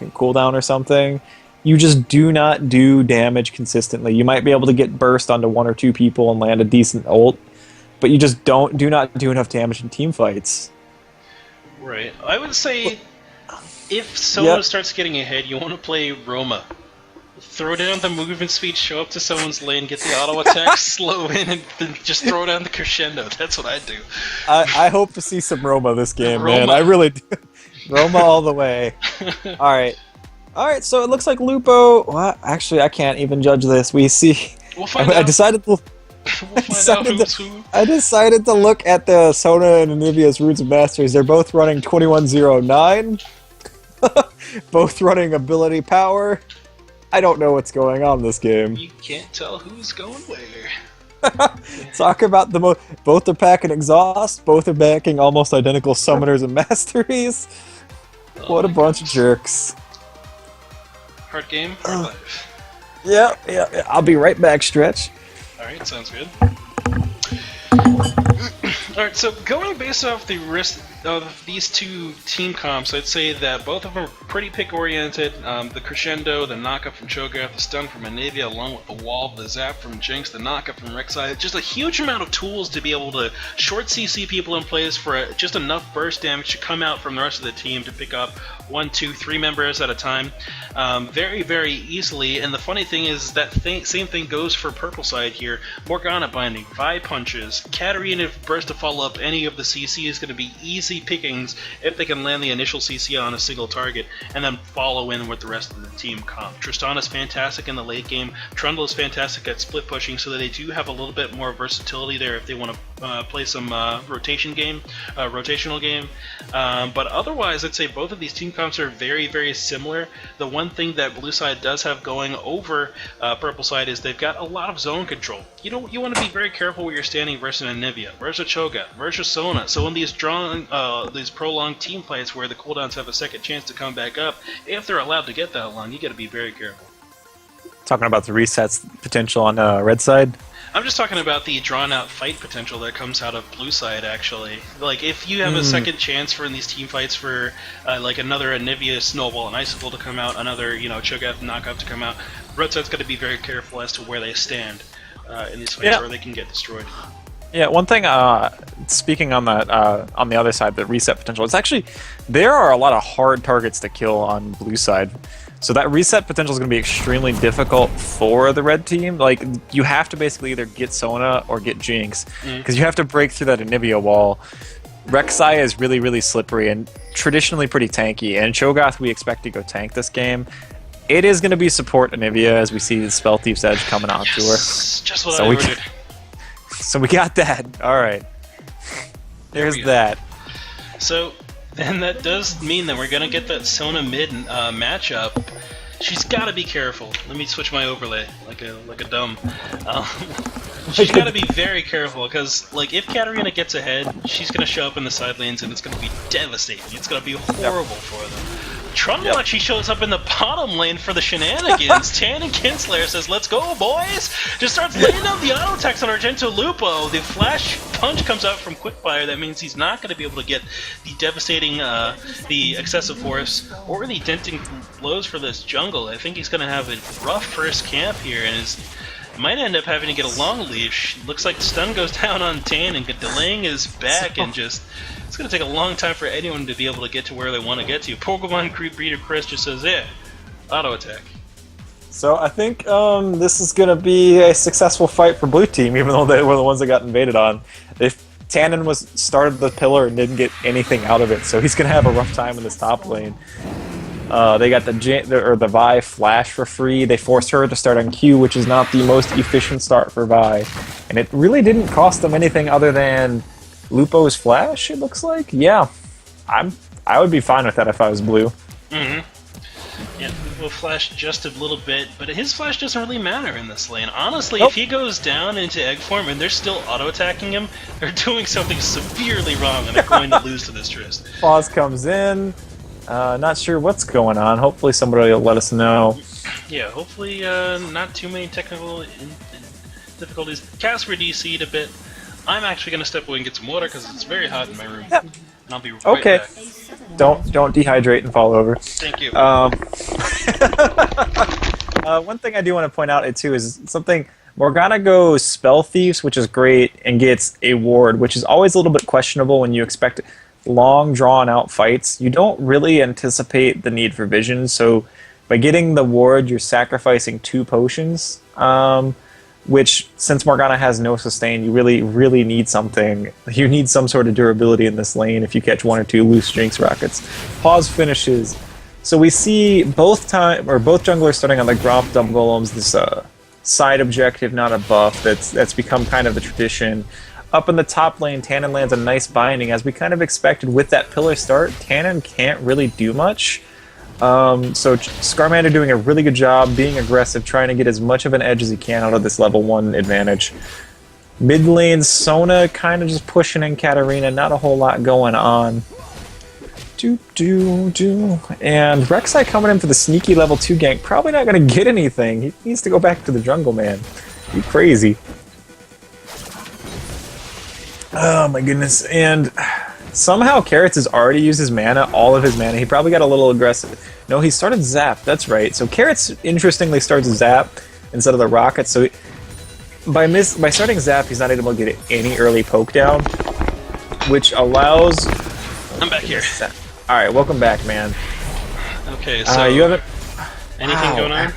2-second cooldown or something, you just do not do damage consistently. You might be able to get burst onto 1 or 2 people and land a decent ult, but you just do not do enough damage in team fights. Right. I would say if someone starts getting ahead, you want to play Roma. Throw down the movement speed, show up to someone's lane, get the auto attack, slow in, and then just throw down the crescendo. That's what I do. I hope to see some Roma this game, Roma. man. I really do. Roma all the way. Alright, so it looks like Lupo... Well, actually, I can't even judge this. We see... We'll find I out. decided to... We'll find out who's who. I decided to look at the Sona and Anivia's Roots of Masters. They're both running 2109. Both running ability power. I don't know what's going on in this game. You can't tell who's going where. Talk about the both are packing exhaust, both are backing almost identical summoners and masteries. What a bunch of jerks. Hard game, hard life. Yeah. I'll be right back, Stretch. Alright, sounds good. Alright, so going based off the rest of these two team comps, I'd say that both of them are pretty pick-oriented. The Crescendo, the knockup from Cho'Gath, the stun from Anivia, along with the wall, the zap from Jinx, the knockup from Rek'Sai. Just a huge amount of tools to be able to short CC people in place for just enough burst damage to come out from the rest of the team to pick up 1, 2, 3 members at a time very, very easily. And the funny thing is that same thing goes for Purple side here. Morgana binding, Vi punches, Katarina burst to follow up any of the CC is going to be easy pickings if they can land the initial CC on a single target and then follow in with the rest of the team comp. Tristana's fantastic in the late game. Trundle is fantastic at split pushing, so that they do have a little bit more versatility there if they want to play some rotational game. But otherwise, I'd say both of these team comps are very, very similar. The one thing that blue side does have going over purple side is they've got a lot of zone control. You want to be very careful where you're standing versus Anivia, versus Cho'Gath, versus Sona. So in these these prolonged team fights where the cooldowns have a second chance to come back up, if they're allowed to get that long, you got to be very careful. Talking about the resets potential on red side. I'm just talking about the drawn-out fight potential that comes out of blue side, actually. Like, if you have a second chance for in these team fights for, like, another Anivia Snowball and Icicle to come out, another, Cho'Gath knockup to come out, red side's got to be very careful as to where they stand in these fights, or they can get destroyed. Yeah, one thing, speaking on that, on the other side, the reset potential, it's actually, there are a lot of hard targets to kill on blue side. So that reset potential is going to be extremely difficult for the red team. Like, you have to basically either get Sona or get Jinx, because you have to break through that Anivia wall. Rek'Sai is really, really slippery and traditionally pretty tanky, and Cho'Gath we expect to go tank this game. It is going to be support Anivia as we see the Spell Thief's Edge coming onto her. Just what I ordered. So we got that. Alright. There's that. So, then that does mean that we're going to get that Sona mid matchup. She's got to be careful. Let me switch my overlay like a dumb. She's got to be very careful because, like, if Katarina gets ahead, she's going to show up in the side lanes and it's going to be devastating. It's going to be horrible for them. Trundle actually shows up in the bottom lane for the shenanigans. Tan and Kinslayer says, "Let's go, boys!" Just starts laying down the auto attacks on Argento Lupo. The flash punch comes out from Quickfire. That means he's not going to be able to get the devastating, the excessive force, or the denting blows for this jungle. I think he's going to have a rough first camp here, and might end up having to get a long leash. Looks like the stun goes down on Tan and delaying his back, and just it's going to take a long time for anyone to be able to get to where they want to get to. Pokemon Breeder Chris just says, auto attack. So I think this is going to be a successful fight for blue team, even though they were the ones that got invaded on. If Tannen started the pillar and didn't get anything out of it, so he's going to have a rough time in this top lane. They got the Vi flash for free. They forced her to start on Q, which is not the most efficient start for Vi. And it really didn't cost them anything other than Lupo's flash, it looks like. Yeah, I would be fine with that if I was blue. Yeah, Lupo flash just a little bit, but his flash doesn't really matter in this lane. Honestly, if he goes down into egg form and they're still auto-attacking him, they're doing something severely wrong and they're going to lose to this Trist. Pause comes in. Not sure what's going on. Hopefully somebody will let us know. Yeah, hopefully not too many technical difficulties. Casper DC'd a bit. I'm actually going to step away and get some water because it's very hot in my room. Yep. and I'll be right Okay. back. Don't dehydrate and fall over. Thank you. One thing I do want to point out too is something. Morgana goes Spell Thieves, which is great, and gets a ward, which is always a little bit questionable when you expect long, drawn-out fights. You don't really anticipate the need for vision, so by getting the ward, you're sacrificing 2 potions, which, since Morgana has no sustain, you really, really need something. You need some sort of durability in this lane if you catch 1 or 2 loose Jinx Rockets. Pause finishes. So we see both junglers starting on the Gromp Dumb Golems, this side objective, not a buff, that's become kind of the tradition. Up in the top lane, Tannen lands a nice binding, as we kind of expected with that pillar start. Tannen can't really do much. So Scarmander doing a really good job, being aggressive, trying to get as much of an edge as he can out of this level 1 advantage. Mid lane, Sona kind of just pushing in Katarina, not a whole lot going on. And Rek'Sai coming in for the sneaky level 2 gank, probably not going to get anything. He needs to go back to the jungle, man. You crazy. Oh my goodness. And somehow Carrots has already used his mana, all of his mana. He probably got a little aggressive. No, he started Zap, that's right. So Carrots interestingly starts Zap instead of the Rocket. So by starting Zap, he's not able to get any early poke down, which allows... I'm back here. Alright, welcome back, man. Okay, so you haven't... anything going on?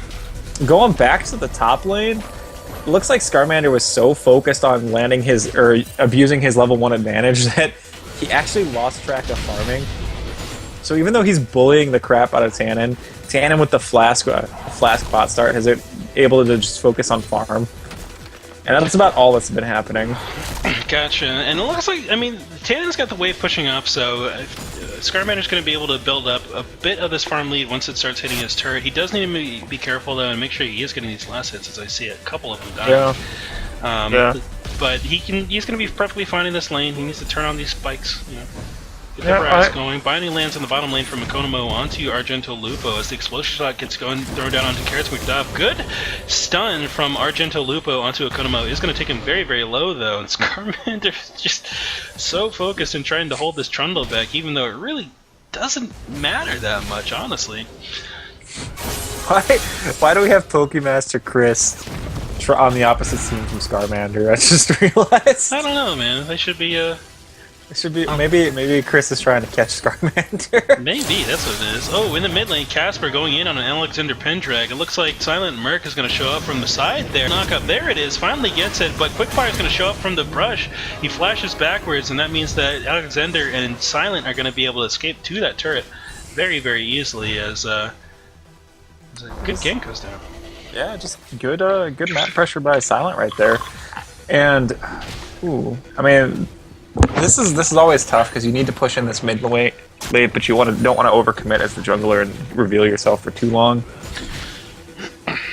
Going back to the top lane, looks like Scarmander was so focused on landing his, or abusing his level 1 advantage that he actually lost track of farming. So even though he's bullying the crap out of Tannen, Tannen with the flask bot start has it able to just focus on farm. And that's about all that's been happening. Gotcha. And it looks like, I mean, Tannen's got the wave pushing up, so Scarmander's going to be able to build up a bit of this farm lead once it starts hitting his turret. He does need to be careful, though, and make sure he is getting these last hits, as I see a couple of them dying. Yeah. But he's going to be perfectly fine in this lane. He needs to turn on these spikes, you know. Get the brass going. Binding lands in the bottom lane from Economo onto Argento Lupo as the explosion shot gets thrown down onto Carrots McDuff. Good stun from Argento Lupo onto Economo is going to take him very, very low, though. And Scarmander is just so focused in trying to hold this Trundle back, even though it really doesn't matter that much, honestly. Why do we have Pokemaster Chris on the opposite team from Scarmander? I just realized. I don't know, man. They should be, It should be maybe Chris is trying to catch Scarmander. Maybe, that's what it is. Oh, in the mid lane, Casper going in on an Alexander Pendrag. It looks like Silent Merc is going to show up from the side there. Knock up, there it is, finally gets it, but Quickfire is going to show up from the brush. He flashes backwards, and that means that Alexander and Silent are going to be able to escape to that turret very, very easily as a good gank goes down. Yeah, just good map pressure by Silent right there. And, ooh, I mean... This is always tough because you need to push in this mid late, but you don't want to overcommit as the jungler and reveal yourself for too long.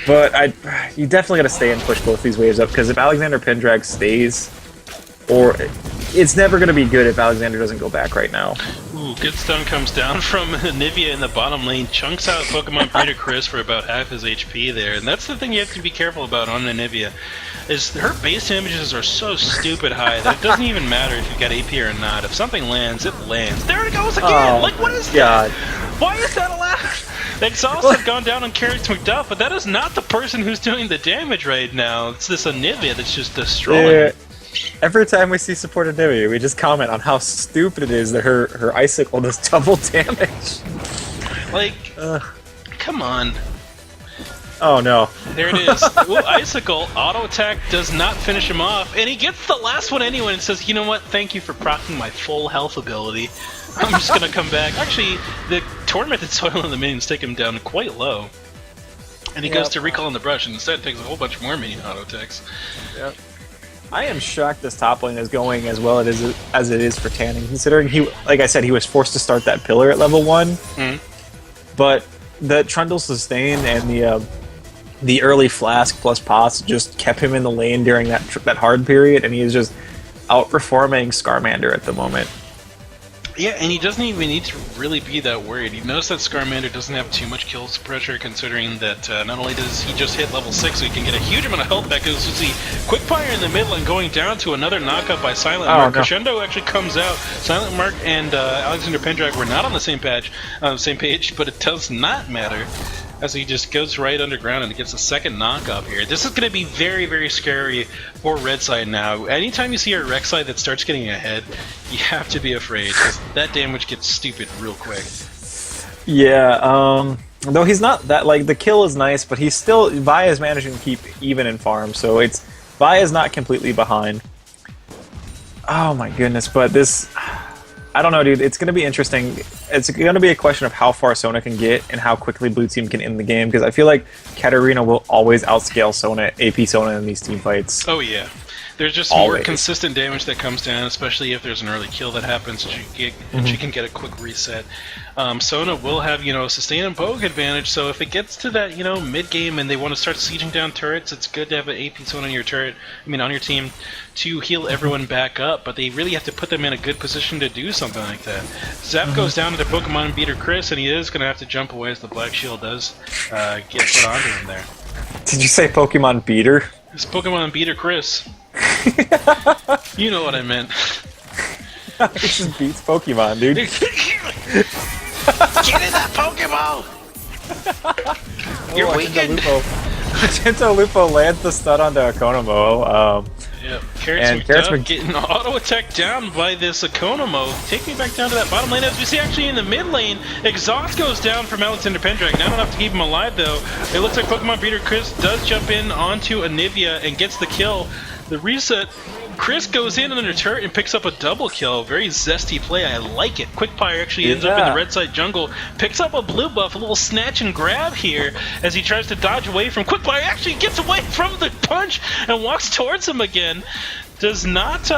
But you definitely got to stay and push both these waves up, because if Alexander Pendrag stays, or it's never going to be good if Alexander doesn't go back right now. Ooh, good stun comes down from Nivea in the bottom lane, chunks out Pokemon Breeder Chris for about half his HP there, and that's the thing you have to be careful about on Nivea. Is her base damages are so stupid high that it doesn't even matter if you've got AP or not. If something lands, it lands. There it goes again! Oh, like, what is that? Why is that allowed? The exhaust had gone down on Carrots McDuff, but that is not the person who's doing the damage right now. It's this Anivia that's just destroying. Every time we see support Anivia, we just comment on how stupid it is that her icicle does double damage. Like, come on. Oh no. There it is. Ooh, Icicle, auto attack does not finish him off, and he gets the last one anyway and says, you know what, thank you for proccing my full health ability. I'm just gonna come back. Actually, the Tormented Soil in the minions take him down quite low. And he goes to recall on the brush and instead takes a whole bunch more minion auto attacks. Yep. I am shocked this top lane is going as well as it is for Tannen, considering like I said, he was forced to start that pillar at level 1. Mm-hmm. But the Trundle sustain and the early flask plus pots just kept him in the lane during that hard period, and he is just outperforming Scarmander at the moment. Yeah, and he doesn't even need to really be that worried. You notice that Scarmander doesn't have too much kill pressure, considering that not only does he just hit level 6, so he can get a huge amount of health back, as you see Quickfire in the middle and going down to another knockup by Silent Mark. No. Crescendo actually comes out. Silent Mark and Alexander Pendrag were not on the same page, but it does not matter, as he just goes right underground and gets a second knockup here. This is going to be very, very scary for Red Side now. Anytime you see a Rec Side that starts getting ahead, you have to be afraid, because that damage gets stupid real quick. Yeah, though he's not that, like, the kill is nice, but he's still, Vaya's managing to keep even in farm, so it's, Vaya's not completely behind. Oh my goodness, but this, I don't know, dude. It's going to be interesting. It's going to be a question of how far Sona can get and how quickly Blue Team can end the game, because I feel like Katarina will always outscale Sona, AP Sona in these team fights. Oh yeah. There's just more consistent damage that comes down, especially if there's an early kill that happens, and she can get a quick reset. Sona will have, a sustain and poke advantage, so if it gets to that, mid-game and they want to start sieging down turrets, it's good to have an AP Sona on your on your team to heal everyone back up, but they really have to put them in a good position to do something like that. Zap goes down to the Pokemon beater Chris, and he is going to have to jump away as the Black Shield does get put onto him there. Did you say Pokemon beater? It's Pokemon beater Chris. You know what I meant. He just beats Pokemon, dude. Get in that Pokeball! You're weakened! Magento Lupo lands the stun onto Akonomo. Yep. Carrots getting auto attacked down by this Akonomo. Take me back down to that bottom lane. As we see actually in the mid lane, Exhaust goes down from Alexander Pendrag. Not enough to keep him alive though. It looks like Pokemon Beater Chris does jump in onto Anivia and gets the kill. The reset, Chris goes in under turret and picks up a double kill. Very zesty play, I like it. Quickfire actually ends up in the red side jungle, picks up a blue buff, a little snatch and grab here as he tries to dodge away from Quickfire. Actually gets away from the punch and walks towards him again. Does not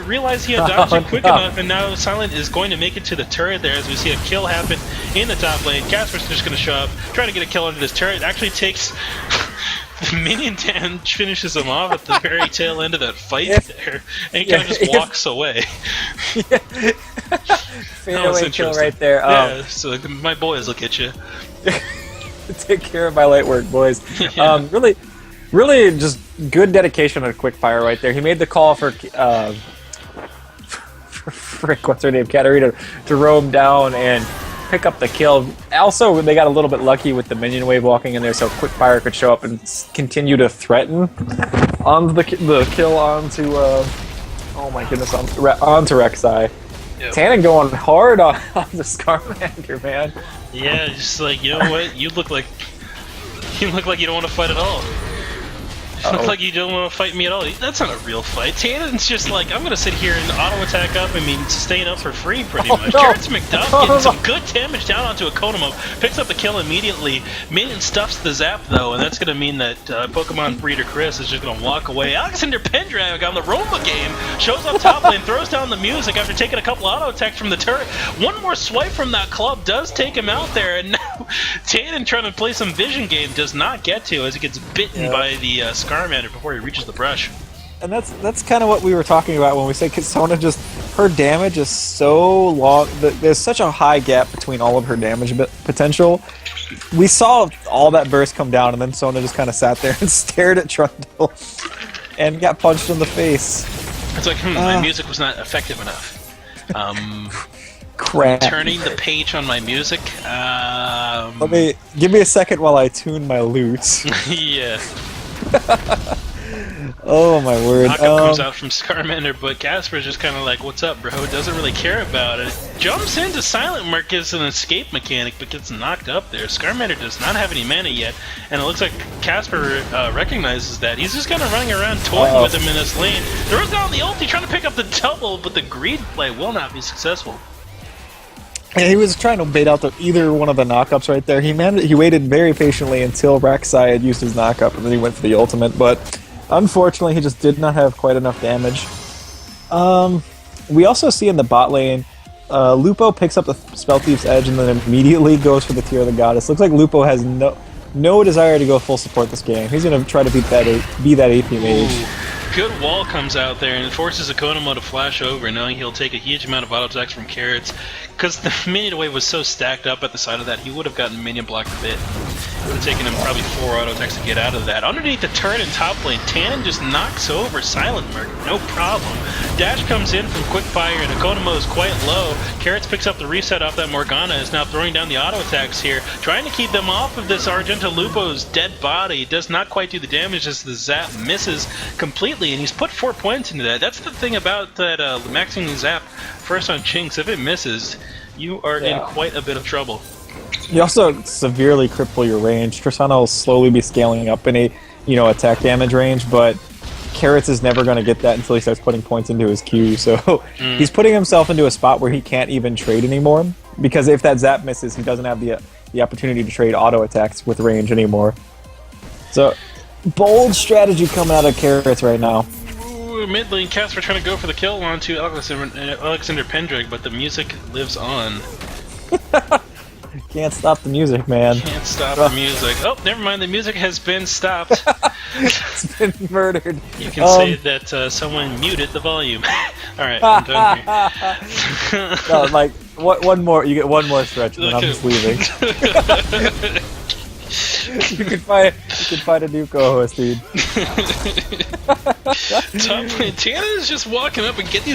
realize he had dodged it quick enough, and now Silent is going to make it to the turret there as we see a kill happen in the top lane. Casper's just going to show up, trying to get a kill under this turret. Actually takes... Minion damage finishes him off at the very tail end of that fight there, and he kind of just walks away. Fadeaway kill right there. Yeah, so my boys will get you. Take care of my light work, boys. Yeah. Really just good dedication to Quickfire right there. He made the call for frick, what's her name, Katarina, to roam down and pick up the kill. Also, they got a little bit lucky with the minion wave walking in there, so Quickfire could show up and continue to threaten on the kill onto oh my goodness, onto Rek'Sai. Yep. Tannen going hard on the Scarmander, man. Yeah, just like, you know what? You look like you don't want to fight at all. You look like you don't want to fight me at all. That's not a real fight. Tannen's just like, I'm going to sit here and auto-attack up, sustain up for free, pretty much. Carrots McDuff getting some good damage down onto a Konomo. Picks up the kill immediately. Minion stuffs the zap, though, and that's going to mean that Pokemon Breeder Chris is just going to walk away. Alexander Pendrag on the LowElo Game shows up top lane, throws down the music after taking a couple auto-attacks from the turret. One more swipe from that club does take him out there, and now Tannen trying to play some vision game does not get to as he gets bitten by the Scarmander before he reaches the brush. And that's kind of what we were talking about when we say Sona just, her damage is so long, there's such a high gap between all of her damage potential. We saw all that burst come down, and then Sona just kind of sat there and stared at Trundle and got punched in the face. It's like, my music was not effective enough. Crap. Turning the page on my music. Give me a second while I tune my lute. Yeah. Oh my word. Knockup comes out from Scarmander, but Casper's just kind of like, what's up, bro? Doesn't really care about it. Jumps into Silent Mark as an escape mechanic, but gets knocked up there. Scarmander does not have any mana yet, and it looks like Casper recognizes that. He's just kind of running around toying with him in this lane. Throws down the ulti, trying to pick up the double, but the greed play will not be successful. Yeah, he was trying to bait out either one of the knockups right there. He waited very patiently until Rek'Sai had used his knockup, and then he went for the ultimate, but unfortunately he just did not have quite enough damage. We also see in the bot lane, Lupo picks up the Spell Thief's Edge and then immediately goes for the Tear of the Goddess. Looks like Lupo has no desire to go full support this game. He's going to try to be that AP mage. good wall comes out there and it forces Economo to flash over, knowing he'll take a huge amount of auto attacks from Carrots. Because the minion wave was so stacked up at the side of that, he would have gotten minion blocked a bit. It would have taken him probably 4 auto attacks to get out of that. Underneath the turret in top lane, Tannen just knocks over Silent Merc, no problem. Dash comes in from Quickfire and Economo is quite low. Carrots picks up the reset off that Morgana, is now throwing down the auto attacks here, trying to keep them off of this Argenta Lupo's dead body. Does not quite do the damage as the zap misses completely, and he's put 4 points into that. That's the thing about that maxing the zap first on Chinks. If it misses, you are in quite a bit of trouble. You also severely cripple your range. Tristana will slowly be scaling up in a, attack damage range, but Carrots is never going to get that until he starts putting points into his Q. So he's putting himself into a spot where he can't even trade anymore, because if that zap misses, he doesn't have the opportunity to trade auto attacks with range anymore. So bold strategy coming out of Carrots right now. Mid lane, Casper trying to go for the kill onto Alexander Pendrag, but the music lives on. Can't stop the music, man. Can't stop the music. Oh, never mind. The music has been stopped. It's been murdered. You can say that someone muted the volume. All right, I'm done here. No, like one more. You get one more stretch, and then I'm just leaving. You can find a new co-host, dude. Top lane, Tana is just walking up and getting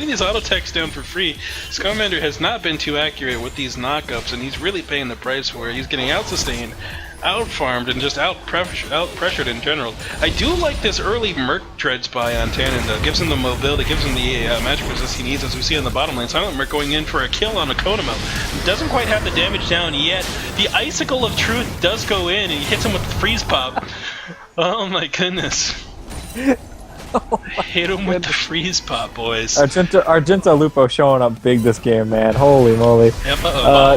these auto attacks down for free. Scarmander has not been too accurate with these knockups, and he's really paying the price for it. He's getting out-sustained, out-farmed, and just out-pressured in general. I do like this early Merc Dreads buy on Tannen, though. Gives him the mobility, gives him the magic resist he needs, as we see on the bottom lane. Silent Merc going in for a kill on Economo. Doesn't quite have the damage down yet. The Icicle of Truth does go in, and he hits him with the Freeze Pop. Oh my goodness. Hit him with the Freeze Pop, boys. Argenta Lupo showing up big this game, man. Holy moly. Yep,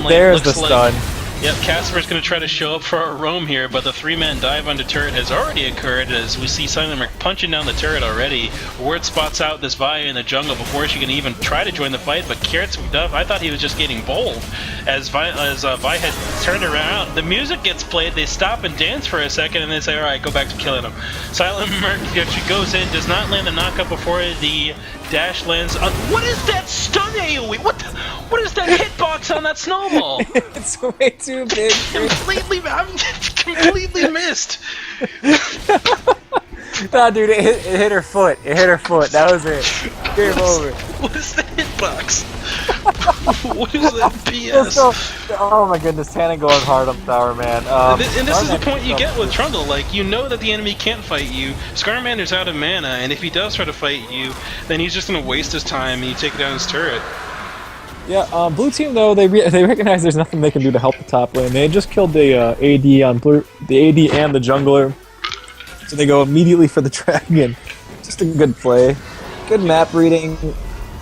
there's the stun. Yep, Casper's going to try to show up for our roam here, but the 3-man dive onto turret has already occurred as we see Silent Merc punching down the turret already. Ward spots out this Vi in the jungle before she can even try to join the fight, but Carrots Duff, I thought he was just getting bold. As Vi had turned around, the music gets played, they stop and dance for a second, and they say, alright, go back to killing him. Silent Merc actually goes in, does not land the knockup before the dash lands on... What is that stun AoE? What is that hitbox on that snowball? It's way too big. Completely missed. Nah, dude, it hit her foot. It hit her foot. That was it. Game over. What is the hitbox? What is that BS? Oh my goodness, Tannen going hard up tower, man. And this is the point you get with Trundle. Like, you know that the enemy can't fight you. Scarmander's out of mana, and if he does try to fight you, then he's just going to waste his time and you take down his turret. Yeah, blue team though, they recognize there's nothing they can do to help the top lane. They just killed the AD on blue, the AD and the jungler, so they go immediately for the dragon. Just a good play, good map reading.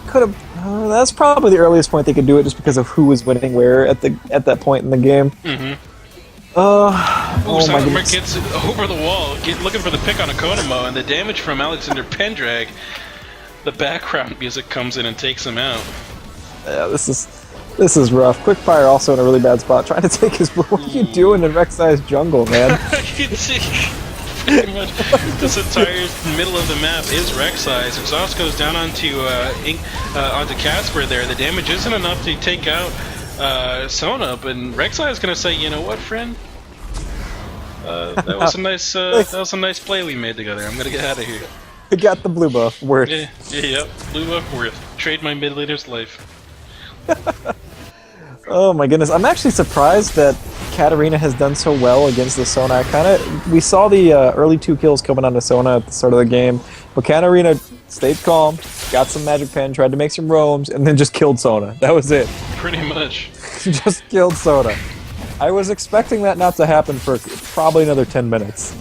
Could have. That's probably the earliest point they could do it, just because of who was winning where at that point in the game. Oh my goodness. Gets over the wall, looking for the pick on Economo, and the damage from Alexander Pendrag. The background music comes in and takes him out. Yeah, this is rough. Quickfire also in a really bad spot, trying to take his... What are you doing in Rek'Sai's jungle, man? You can see pretty much this entire middle of the map is Rek'Sai's. Exhaust goes down onto Casper there. The damage isn't enough to take out Sona, but Rek'Sai is going to say, you know what, friend? That was a nice play we made together. I'm going to get out of here. We got the blue buff. Worth. Yep. Blue buff worth. Trade my mid laner's life. Oh my goodness, I'm actually surprised that Katarina has done so well against the Sona. We saw the early 2 kills coming on the Sona at the start of the game, but Katarina stayed calm, got some magic pen, tried to make some roams, and then just killed Sona. That was it. Pretty much. She just killed Sona. I was expecting that not to happen for probably another 10 minutes.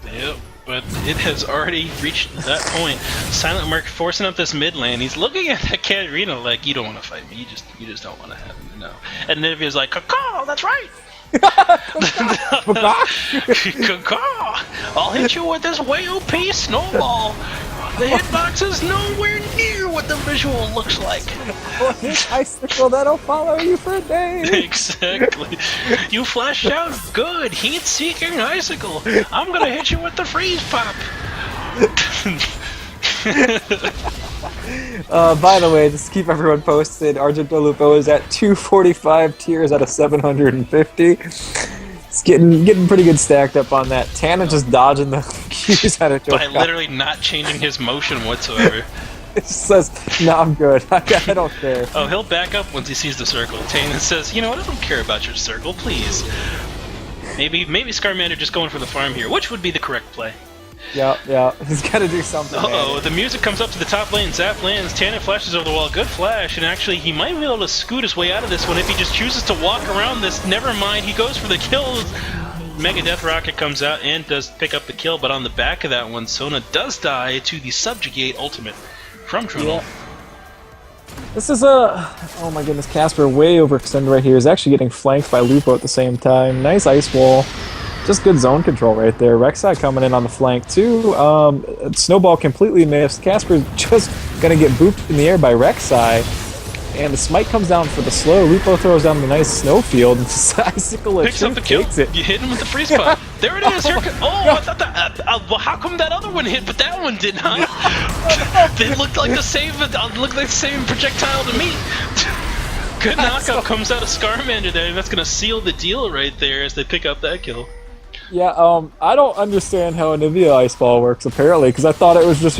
Yep. But it has already reached that point. Silent Merc forcing up this mid lane. He's looking at that Katarina like, you don't want to fight me. You just don't want to have me, no. And then he's like, caw, that's right. Caw, I'll hit you with this way OP snowball. The hitbox is nowhere near what the visual looks like. Icicle that'll follow you for days. Exactly. You flashed out good. Heat-seeking icicle. I'm gonna hit you with the freeze pop. By the way, just to keep everyone posted, Argento Lupo is at 245 tiers out of 750. It's getting pretty good stacked up on that. Tana just dodging the Qs out of Joe. By literally not changing his motion whatsoever. It just says, no, I'm good. I don't care. Oh, he'll back up once he sees the circle. Tana says, you know what, I don't care about your circle, please. Maybe Scarmander just going for the farm here, which would be the correct play. Yeah, he's got to do something. Uh-oh, the music comes up to the top lane, Zap lands, Tana flashes over the wall, good flash, and actually he might be able to scoot his way out of this one if he just chooses to walk around this. Never mind, he goes for the kills. Mega Death Rocket comes out and does pick up the kill, but on the back of that one, Sona does die to the Subjugate ultimate from Trundle. Yeah. This is oh my goodness, Casper way overextended right here. He's actually getting flanked by Lupo at the same time. Nice ice wall. Just good zone control right there. Rek'Sai coming in on the flank too. Snowball completely missed. Casper's just gonna get booped in the air by Rek'Sai. And the smite comes down for the slow. Lupo throws down the nice snowfield. And Icicle picks up the kill. It. You hit him with the freeze pot. There it is. Here I thought that. Well, how come that other one hit, but that one did not? They looked like the same. Looked like the same projectile to me. Good knockup comes out of Scarmander there, and that's gonna seal the deal right there as they pick up that kill. Yeah, I don't understand how Anivia Ice Ball works, apparently, because I thought it was just,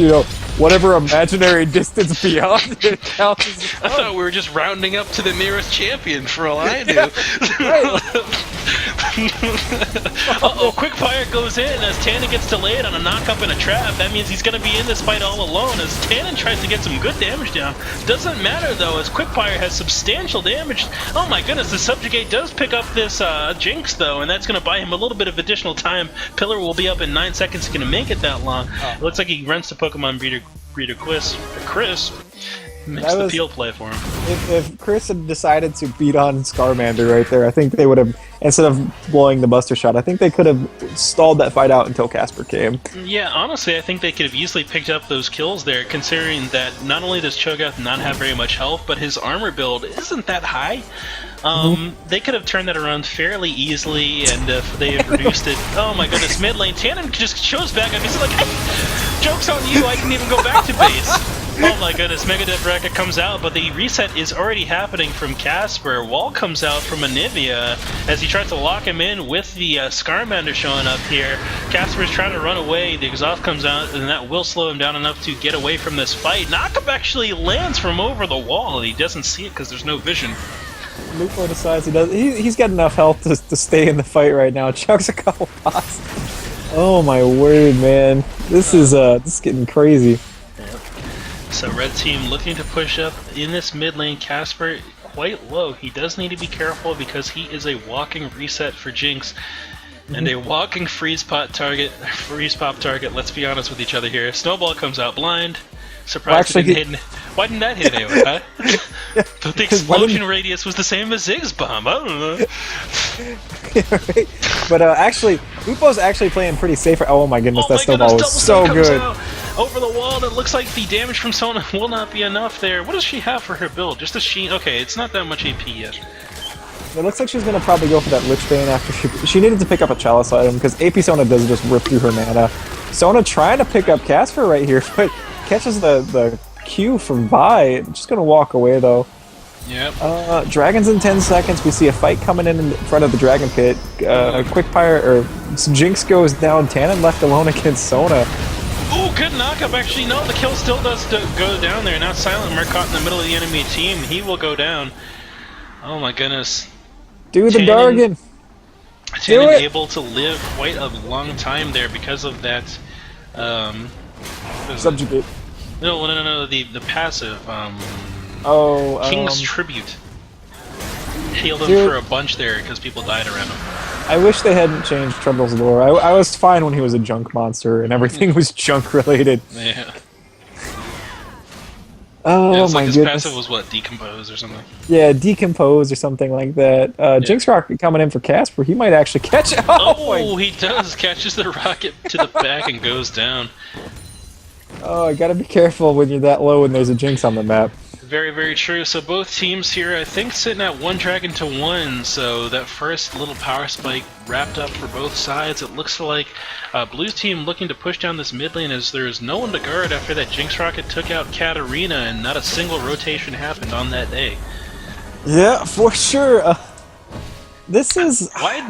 whatever imaginary distance beyond it counts as I thought we were just rounding up to the nearest champion, for all I knew. Uh-oh, Quick Fire goes in as Tannen gets delayed on a knock-up and a trap. That means he's going to be in this fight all alone as Tannen tries to get some good damage down. Doesn't matter, though, as Quick Fire has substantial damage. Oh my goodness, the Subjugate does pick up this Jinx, though, and that's going to buy him a little bit of additional time. Pillar will be up in 9 seconds. He's going to make it that long. It looks like he runs to Pokemon Breeder Chris. Makes the peel play for him. If Chris had decided to beat on Scarmander right there, I think they would have, instead of blowing the Buster Shot, I think they could have stalled that fight out until Casper came. Yeah, honestly, I think they could have easily picked up those kills there, considering that not only does Cho'Gath not have very much health, but his armor build isn't that high. They could have turned that around fairly easily, and if they had reduced it... Oh my goodness, mid lane, Tannen just shows back up, he's like, hey, joke's on you, I can even go back to base. Oh my goodness, Mega Death Racket comes out, but the reset is already happening from Casper. Wall comes out from Anivia as he tries to lock him in with the Scarmander showing up here. Casper's trying to run away, the exhaust comes out, and that will slow him down enough to get away from this fight. Knockup actually lands from over the wall, and he doesn't see it because there's no vision. Lupo decides he's got enough health to stay in the fight right now. Chucks a couple pots. Oh my word, man. This is getting crazy. So red team looking to push up in this mid lane. Casper quite low. He does need to be careful because he is a walking reset for Jinx. And a walking freeze pop target. Let's be honest with each other here. Snowball comes out blind. Surprised it didn't hit. Why didn't that hit anyone, huh? But the explosion radius was the same as Zig's bomb. I don't know. Yeah, right? But actually, Lupo's actually playing pretty safe. Oh my goodness, that snowball was so good. Over the wall, and it looks like the damage from Sona will not be enough there. What does she have for her build? Just a Sheen? Okay, it's not that much AP yet. It looks like she's going to probably go for that Lich Bane after she needed to pick up a Chalice item, because AP Sona does just rip through her mana. Sona trying to pick up Casper right here, but catches the Q from Vi. Just going to walk away, though. Yep. Dragons in 10 seconds. We see a fight coming in front of the Dragon Pit. A quick fire, or Jinx goes down. Tannen left alone against Sona. Ooh, good knockup. Actually, no, the kill still does go down there. Now Silent Mer caught in the middle of the enemy team. He will go down. Oh my goodness. Do the Dargan. Tannen able to live quite a long time there because of that. Subjugate. No, the passive. King's Tribute. Healed him for a bunch there because people died around him. I wish they hadn't changed Trundle's lore. I was fine when he was a junk monster and everything was junk related. Yeah. Oh yeah, it's my like his goodness. passive was what, Decompose or something? Yeah, Decompose or something like that. Jinx Rocket coming in for Casper. He might actually catch it. Oh, he does. Catches the rocket to the back and goes down. Oh, I gotta be careful when you're that low and there's a Jinx on the map. Very, very true. So both teams here, I think, sitting at 1 dragon to 1. So that first little power spike wrapped up for both sides. It looks like Blue's team looking to push down this mid lane as there's no one to guard after that Jinx Rocket took out Katarina and not a single rotation happened on that day. Yeah, for sure. This is... Why?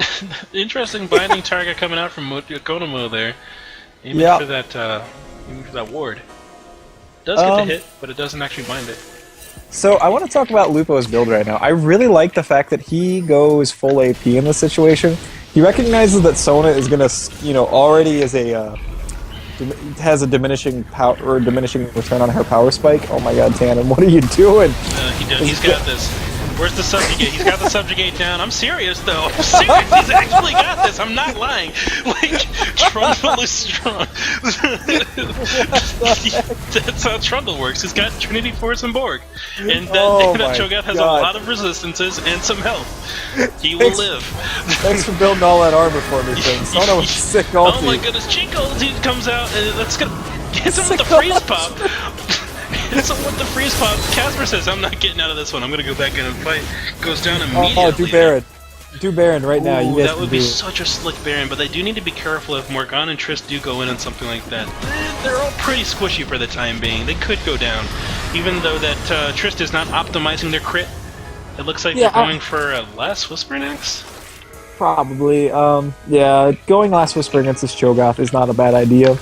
Interesting binding target coming out from Konomo there. Aiming for that ward. Does get the hit, but it doesn't actually bind it. So I want to talk about Lupo's build right now. I really like the fact that he goes full AP in this situation. He recognizes that Sona is gonna, already is has a diminishing power or diminishing return on her power spike. Oh my God, Tannen, what are you doing? He's got this. Where's the subjugate? He's got the subjugate down. I'm serious though. I'm serious. He's actually got this. I'm not lying. Like Trundle is strong. That's how Trundle works. He's got Trinity Force and Borg, and that Cho'Gath has a lot of resistances and some health. He will live. Thanks for building all that armor for me, Finn. Sona was sick ulti. Oh my goodness, Chico! He comes out and that's gonna hit him with the freeze pop. So what the freeze pop? Casper says, I'm not getting out of this one. I'm gonna go back in and fight. Goes down immediately. Oh, do Baron. Do Baron right now. You guys that would be such a slick Baron, but they do need to be careful if Morgana and Triss do go in on something like that. They're all pretty squishy for the time being. They could go down. Even though that Triss is not optimizing their crit. It looks like they're going for a Last Whisper next? Probably. Yeah, going Last Whisper against this Cho'Gath is not a bad idea.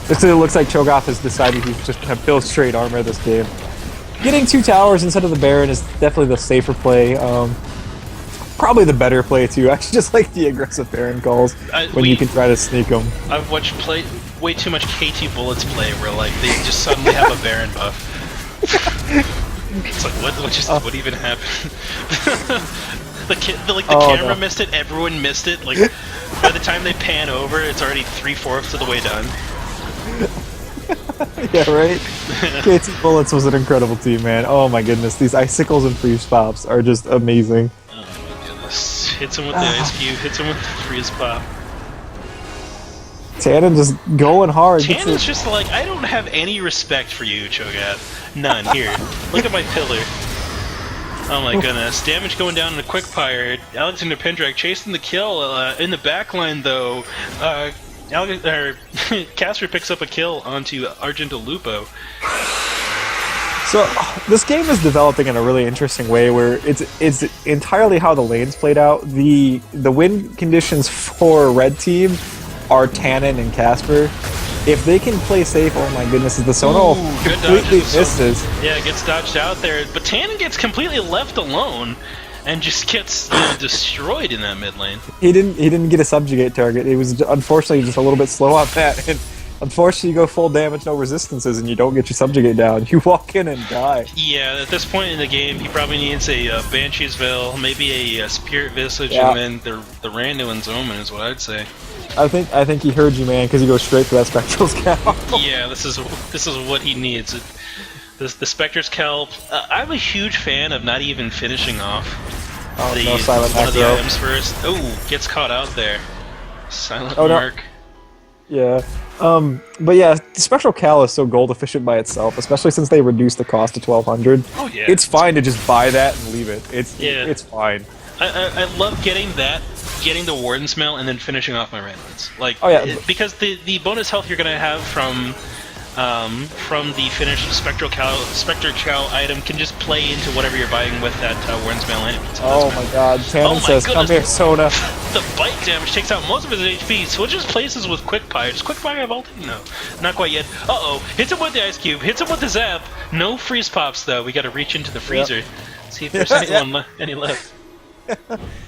It looks like Cho'Gath has decided he's just going to build straight armor this game. Getting 2 towers instead of the Baron is definitely the safer play. Probably the better play too. I just like the aggressive Baron calls when you can try to sneak them. I've watched way too much KT Bullets play where like they just suddenly have a Baron buff. It's like what even happened? the camera missed it. Everyone missed it. Like by the time they pan over, it's already 3/4 of the way done. Yeah, right? KT Bullets was an incredible team, man. Oh my goodness, these icicles and freeze pops are just amazing. Oh my goodness. Hits him with the ice cube, hits him with the freeze pop. Tannen just going hard. Tannen's just like, I don't have any respect for you, Cho'Gath. None. Here, look at my pillar. Oh my goodness. Damage going down in a quick fire. Alexander Pendrag chasing the kill. In the backline though, Casper picks up a kill onto Argento Lupo. So this game is developing in a really interesting way, where it's entirely how the lanes played out. The win conditions for red team are Tannen and Casper. If they can play safe, oh my goodness, the Sona completely misses. Yeah, it gets dodged out there, but Tannen gets completely left alone. And just gets destroyed in that mid lane. He didn't get a subjugate target. It was unfortunately just a little bit slow on that. And unfortunately, you go full damage, no resistances, and you don't get your subjugate down. You walk in and die. Yeah, at this point in the game, he probably needs a Banshee's Veil, maybe a Spirit Visage, and then the Randuin's Omen is what I'd say. I think he heard you, man, because he goes straight for that Spectral's Cowl. Yeah, this is what he needs. The Spectre's Kelp. I'm a huge fan of not even finishing off no silent one of the items first. Oh, gets caught out there. Silent mark. No. Yeah. But yeah, the Spectral Cal is so gold efficient by itself, especially since they reduced the cost to 1200. Oh yeah. It's fine to just buy that and leave it. It's fine. I love getting the Warden Smell and then finishing off my Randuins. Like, because the bonus health you're gonna have from the finished Spectre Cow item can just play into whatever you're buying with that Warden's Mail anyway. So oh my God, Tannen says, come here, Sona. The bite damage takes out most of his HP, switches places with Quickfire. Does Quickfire have ulti? No, not quite yet. Uh-oh, hits him with the Ice Cube, hits him with the Zap. No freeze pops though, we gotta reach into the freezer. See if there's any left.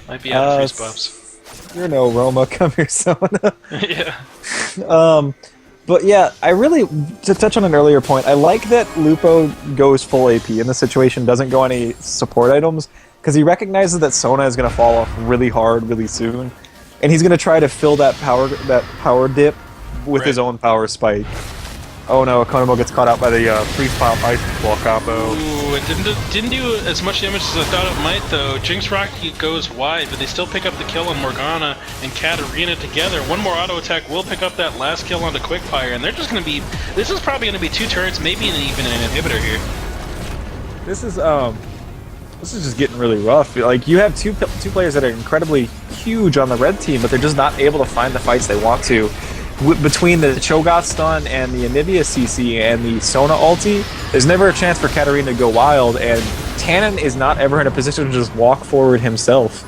Might be out of freeze pops. You're no Roma, come here, Sona. Yeah. But yeah, to touch on an earlier point, I like that Lupo goes full AP in this situation, doesn't go any support items, because he recognizes that Sona is going to fall off really hard, really soon, and he's going to try to fill that power dip with his own power spike. Oh no, Konomo gets caught out by the freeze pop ice ball combo. Ooh, it didn't do as much damage as I thought it might though. Jinx Rocket goes wide, but they still pick up the kill on Morgana and Katarina together. One more auto attack will pick up that last kill onto Quickfire, and they're just gonna be. This is probably gonna be 2 turrets, maybe even an inhibitor here. This is just getting really rough. Like you have two players that are incredibly huge on the red team, but they're just not able to find the fights they want to. Between the Cho'Gath stun and the Anivia CC and the Sona ulti, there's never a chance for Katarina to go wild, and Tannen is not ever in a position to just walk forward himself.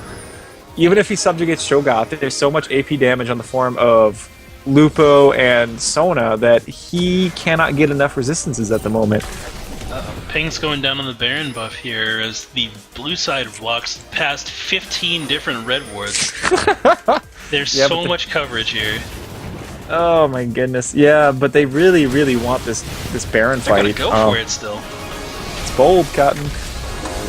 Even if he subjugates Cho'Gath, there's so much AP damage on the form of Lupo and Sona that he cannot get enough resistances at the moment. Ping's going down on the Baron buff here as the blue side blocks past 15 different red wards. There's so much coverage here. Oh my goodness, yeah, but they really, really want this Baron fight. They're gonna go for it still. It's bold, Cotton.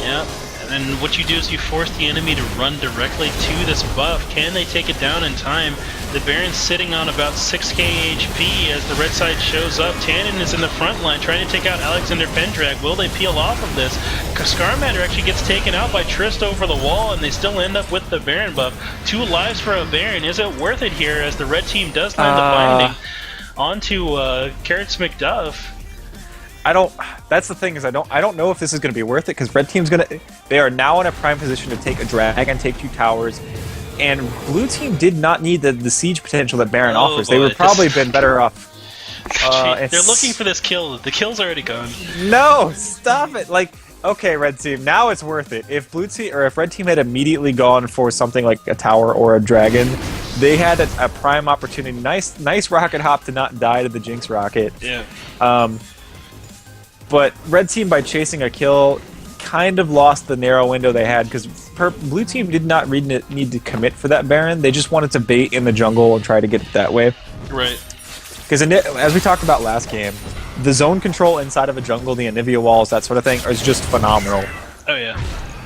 Yeah, and then what you do is you force the enemy to run directly to this buff. Can they take it down in time? The Baron's sitting on about 6k HP as the red side shows up. Tannen is in the front line trying to take out Alexander Pendrag. Will they peel off of this? Scarmander actually gets taken out by Trist over the wall, and they still end up with the Baron buff. 2 lives for a Baron. Is it worth it here as the red team does land the binding onto Carrots McDuff? That's the thing, is I don't know if this is going to be worth it, because red team's they are now in a prime position to take a drag and take 2 towers. And blue team did not need the siege potential that Baron offers. They would probably been better off. They're looking for this kill. The kill's already gone. No, stop it! Like, okay, red team, now it's worth it. If blue team or if red team had immediately gone for something like a tower or a dragon, they had a prime opportunity. Nice rocket hop to not die to the Jinx rocket. Yeah. But red team, by chasing a kill, kind of lost the narrow window they had, because blue team did not need to commit for that Baron. They just wanted to bait in the jungle and try to get it that way. Right. Because as we talked about last game, the zone control inside of a jungle, the Anivia walls, that sort of thing, is just phenomenal. Oh yeah.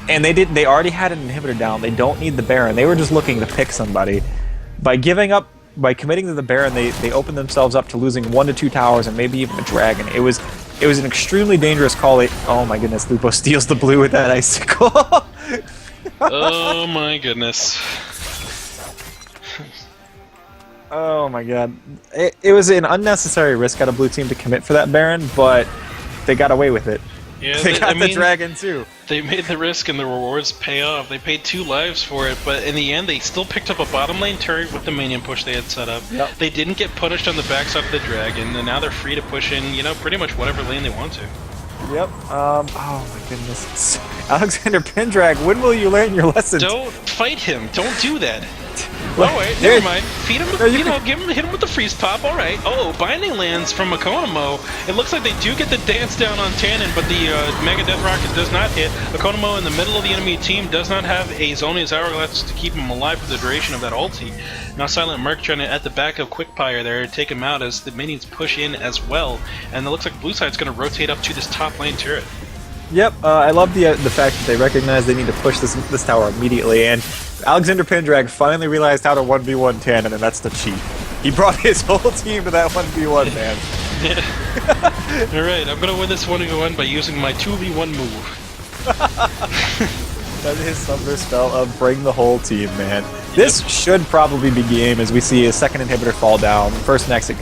And they already had an inhibitor down. They don't need the Baron. They were just looking to pick somebody. By committing to the Baron, they opened themselves up to losing 1 to 2 towers and maybe even a dragon. It was an extremely dangerous call. Oh my goodness, Lupo steals the blue with that icicle. Oh my goodness. Oh my god. It was an unnecessary risk out of blue team to commit for that Baron, but they got away with it. Yeah, they got the dragon too. They made the risk and the rewards pay off. They paid 2 lives for it, but in the end they still picked up a bottom lane turret with the minion push they had set up. Yep. They didn't get punished on the backside of the dragon, and now they're free to push in, pretty much whatever lane they want to. Yep. Oh my goodness. Alexander Pendrag, when will you learn your lesson? Don't fight him. Don't do that. Well, alright, never mind. Feed him, hit him with the freeze pop, alright. Oh, binding lands from Economo. It looks like they do get the dance down on Tannen, but the Mega Death Rocket does not hit. Economo in the middle of the enemy team does not have a Zonia's Hourglass to keep him alive for the duration of that ulti. Now Silent Merc trying to, at the back of Quickfire there, take him out as the minions push in as well. And it looks like blue side's going to rotate up to this top lane turret. Yep, I love the fact that they recognize they need to push this tower immediately, and Alexander Pendrag finally realized how to 1v1 Tannen, and that's the cheat. He brought his whole team to that 1v1, man. Yeah. Alright, I'm gonna win this 1v1 by using my 2v1 move. That is his thunder spell of bring the whole team, man. This should probably be game as we see a second inhibitor fall down. First Nexus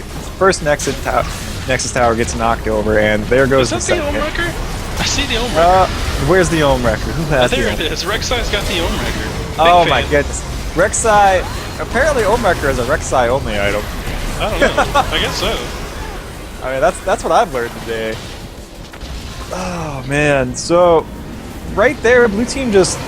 tower gets knocked over, and there goes the second. Is that the Ohm Wrecker? I see the Ohm Wrecker. Where's the Ohm Wrecker? Who has there the it is. Rek'Sai's got the Ohm Wrecker. Oh my goodness. Rek'Sai, apparently Ohm Wrecker is a Rek'Sai only item. I don't know. I guess so. I mean, that's what I've learned today. Oh man, so right there, blue team just,